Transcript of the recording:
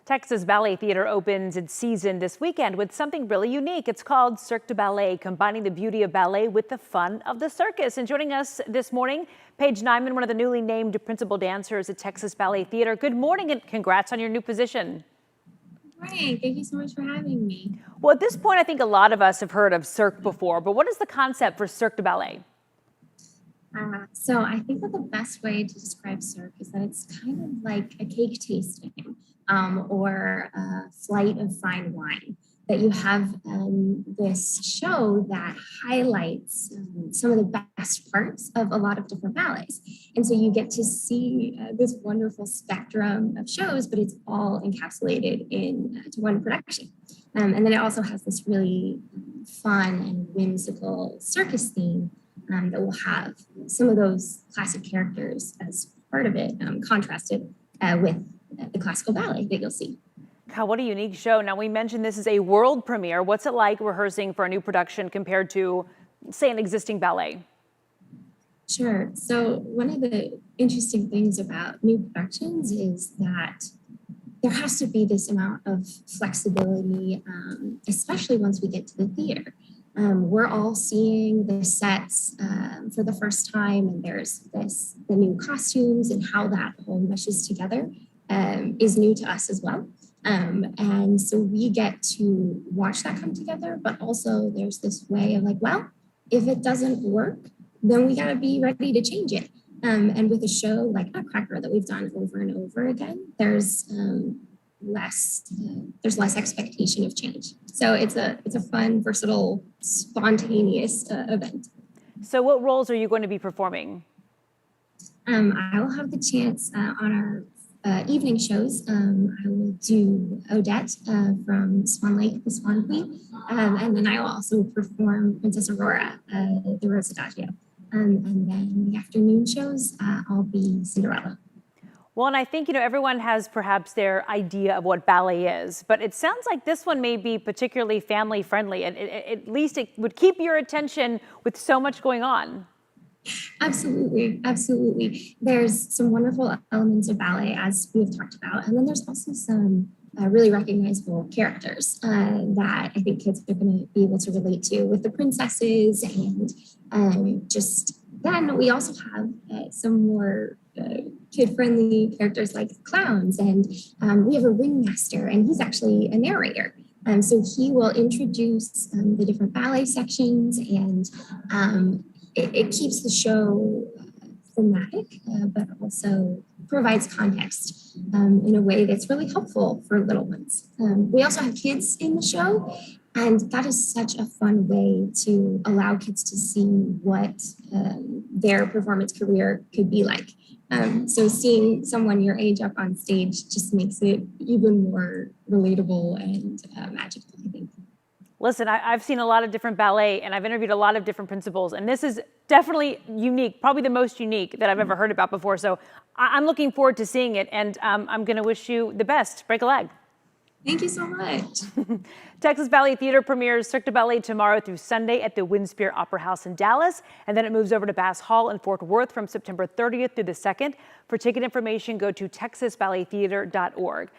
Texas Ballet Theater opens its season this weekend with something really unique. It's called Cirque du Ballet, combining the beauty of ballet with the fun of the circus. And joining us this morning, Paige Nyman, one of the newly named principal dancers at Texas Ballet Theater. Good morning and congrats on your new position. Good morning. Thank you so much for having me. Well, at this point, I think a lot of us have heard of Cirque before, but what is the concept for Cirque du Ballet? So I think that the best way to describe Cirque is that it's kind of like a cake tasting or a flight of fine wine. That you have this show that highlights some of the best parts of a lot of different ballets. And so you get to see this wonderful spectrum of shows, but it's all encapsulated into one production. And then it also has this really fun and whimsical circus theme that will have some of those classic characters as part of it, contrasted with the classical ballet that you'll see. God, what a unique show. Now, we mentioned this is a world premiere. What's it like rehearsing for a new production compared to, say, an existing ballet? Sure. So one of the interesting things about new productions is that there has to be this amount of flexibility, especially once we get to the theater. We're all seeing the sets for the first time, and there's the new costumes and how that whole meshes together is new to us as well. And so we get to watch that come together, but also there's this way of like, well, if it doesn't work, then we got to be ready to change it. And with a show like Nutcracker that we've done over and over again, there's less expectation of change. So it's a fun, versatile, spontaneous event. So what roles are you going to be performing? I will have the chance on our evening shows. I will do Odette from Swan Lake, the Swan Queen, and then I will also perform Princess Aurora, the Rose Adagio. And then the afternoon shows, I'll be Cinderella. Well, and I think, everyone has perhaps their idea of what ballet is, but it sounds like this one may be particularly family friendly, and at least it would keep your attention with so much going on. Absolutely, absolutely. There's some wonderful elements of ballet, as we've talked about, and then there's also some really recognizable characters that I think kids are going to be able to relate to, with the princesses, and just then we also have some more kid-friendly characters like clowns, and we have a ringmaster, and he's actually a narrator. So he will introduce the different ballet sections, and it keeps the show thematic, but also provides context in a way that's really helpful for little ones. We also have kids in the show, and that is such a fun way to allow kids to see what their performance career could be like. So seeing someone your age up on stage just makes it even more relatable and magical, I think. Listen, I've seen a lot of different ballet, and I've interviewed a lot of different principals, and this is definitely unique, probably the most unique that I've ever heard about before. So I'm looking forward to seeing it, and I'm going to wish you the best. Break a leg. Thank you so much. Texas Ballet Theater premieres Cirque du Ballet tomorrow through Sunday at the Windspear Opera House in Dallas, and then it moves over to Bass Hall in Fort Worth from September 30th through the 2nd. For ticket information, go to texasballettheater.org.